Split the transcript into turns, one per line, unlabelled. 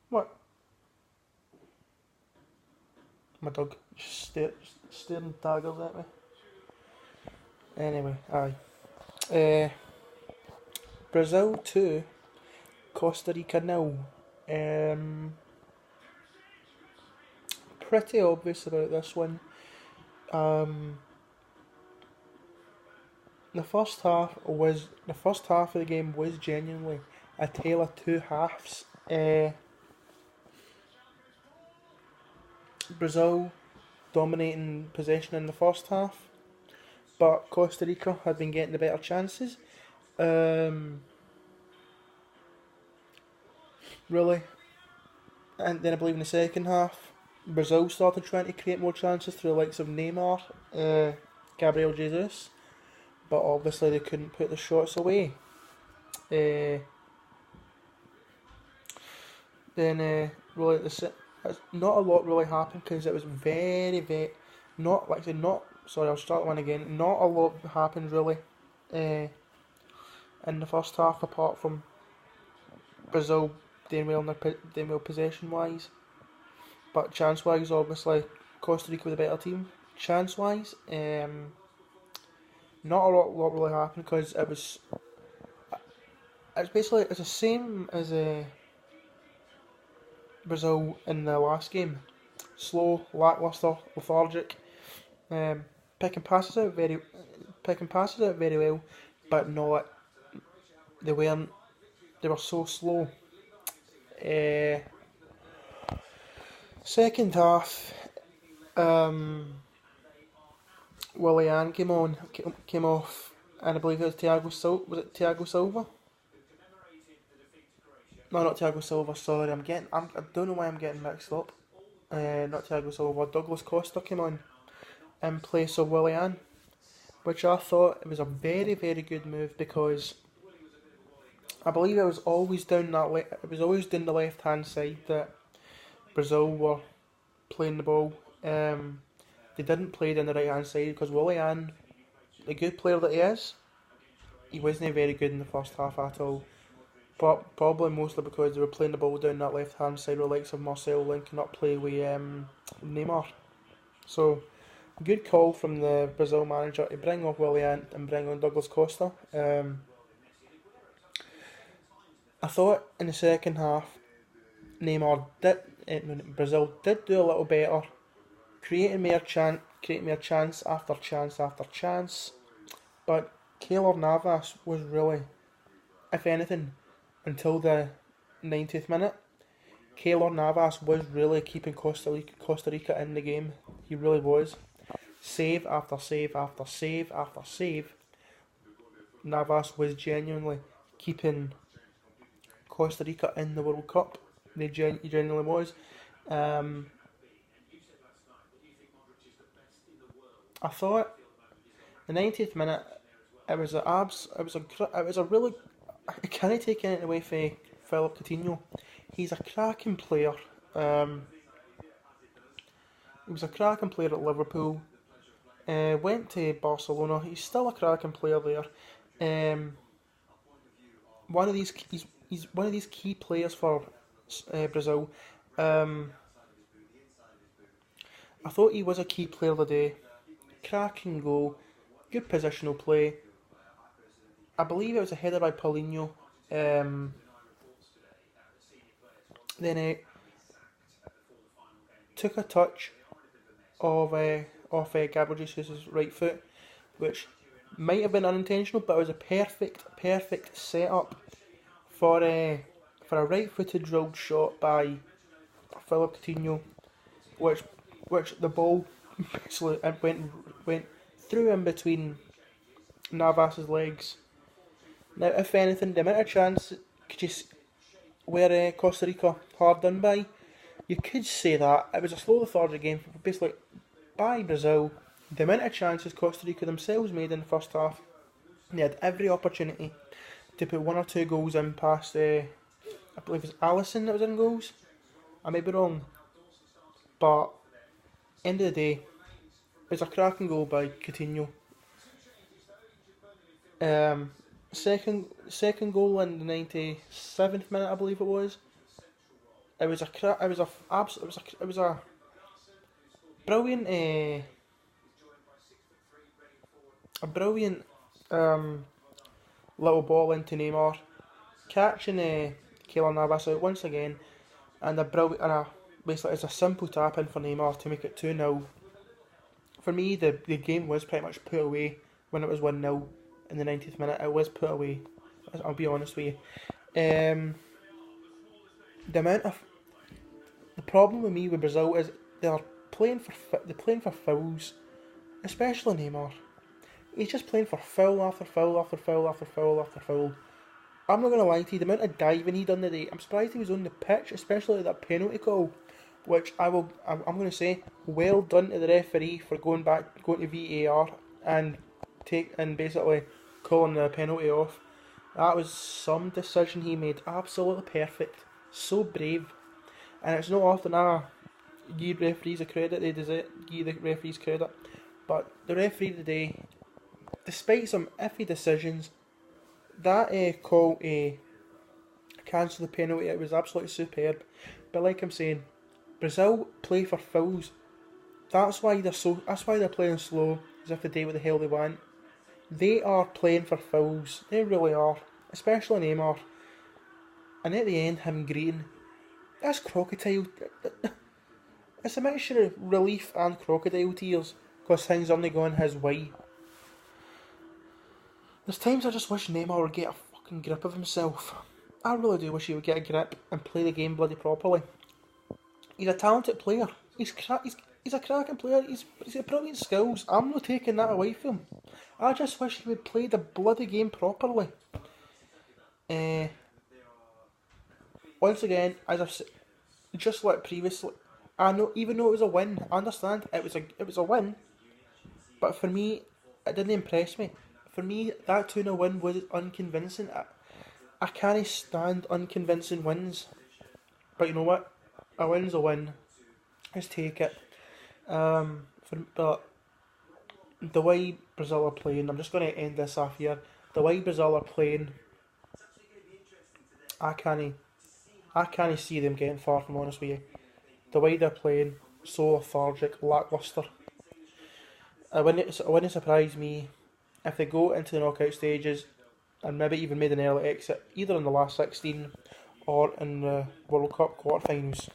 What? My dog just staring daggers at me. Anyway, aye. Brazil 2, Costa Rica 0. Pretty obvious about this one. Um, the first half of the game was genuinely a tale of two halves. Brazil dominating possession in the first half, but Costa Rica had been getting the better chances. Really, and then I believe in the second half, Brazil started trying to create more chances through the likes of Neymar, Gabriel Jesus, but obviously they couldn't put the shots away. Really, not a lot really happened because it was very not like I said not. Sorry, I'll start one again. Not a lot happened really, in the first half apart from Brazil doing well possession wise, but chance wise, obviously Costa Rica was a better team. Chance wise, not a lot really happened because it's basically it's the same as Brazil in the last game. Slow, lacklustre, lethargic, um, picking passes out very well, but not they weren't they were so slow. Uh, Second half, Willian came off, and I believe it was Was it Thiago Silva? No, not Thiago Silva. Sorry, I don't know why I'm getting mixed up. Not Thiago Silva. Douglas Costa came on in place of Willian, which I thought it was a very good move because I believe it was always down the left hand side that Brazil were playing the ball. They didn't play it on the right hand side because Willian, the good player that he wasn't very good in the first half at all. Probably mostly because they were playing the ball down that left hand side with the likes of Marcelo linking up play with Neymar. So, good call from the Brazil manager to bring off Willian and bring on Douglas Costa. I thought in the second half, Brazil did do a little better, creating more chance after chance after chance, but Keylor Navas was really, if anything, until the 90th minute, Keylor Navas was really keeping Costa Rica in the game. He really was. Save after save after save after save. Navas was genuinely keeping Costa Rica in the World Cup. He genuinely was. I thought the 90th minute, it was a really, I can't take anything away from Philip Coutinho. He's a cracking player. He was a cracking player at Liverpool. Went to Barcelona. He's still a cracking player there. He's one of these key players for Brazil. I thought he was a key player today. Cracking goal, good positional play. I believe it was a header by Paulinho. Then it took a touch of off Gabriel Jesus' right foot, which might have been unintentional, but it was a perfect setup for a right-footed drilled shot by Philip Coutinho, which the ball basically went through in between Navas's legs. Now, if anything, the amount of chance where Costa Rica hard done by, you could say that it was a slow lethargic game, basically by Brazil. The amount of chances Costa Rica themselves made in the first half, they had every opportunity to put one or two goals in past, I believe it was Allison that was in goals. I may be wrong, but end of the day, it was a cracking goal by Coutinho. second goal in the 97th minute, I believe it was. It was a brilliant um, little ball into Neymar, catching Keylor Navas out once again, and basically it's a simple tap in for Neymar to make it 2-0. For me, the game was pretty much put away when it was 1-0 in the 90th minute. It was put away. I'll be honest with you. The problem with me with Brazil is they're playing for fouls, especially Neymar. He's just playing for foul after foul after foul after foul after foul. I'm not going to lie to you, the amount of diving he done today, I'm surprised he was on the pitch, especially at that penalty call, which I'm going to say, well done to the referee for going to VAR and basically calling the penalty off. That was some decision he made, absolutely perfect, so brave, and it's not often I give referees a credit, they give the referees credit, but the referee today, despite some iffy decisions, that call to cancel the penalty, it was absolutely superb. But like I'm saying, Brazil play for fouls. That's why they're playing slow, as if they do what the hell they want. They are playing for fouls. They really are, especially Neymar. And at the end, him greeting, that's crocodile. It's a mixture of relief and crocodile tears because things aren't going his way. There's times I just wish Neymar would get a fucking grip of himself. I really do wish he would get a grip and play the game bloody properly. He's a talented player. He's a cracking player. He's got brilliant skills. I'm not taking that away from him. I just wish he would play the bloody game properly. Once again, as I've said, just like previously, I know even though it was a win, I understand it was a win, but for me, it didn't impress me. For me, that 2-0 win was unconvincing. I can't stand unconvincing wins. But you know what? A win's a win. Let's take it. But the way Brazil are playing, I'm just going to end this off here. The way Brazil are playing, I can't see them getting far, from honest with you. The way they're playing, so lethargic, lacklustre. It wouldn't surprise me if they go into the knockout stages and maybe even made an early exit, either in the last 16 or in the World Cup quarterfinals.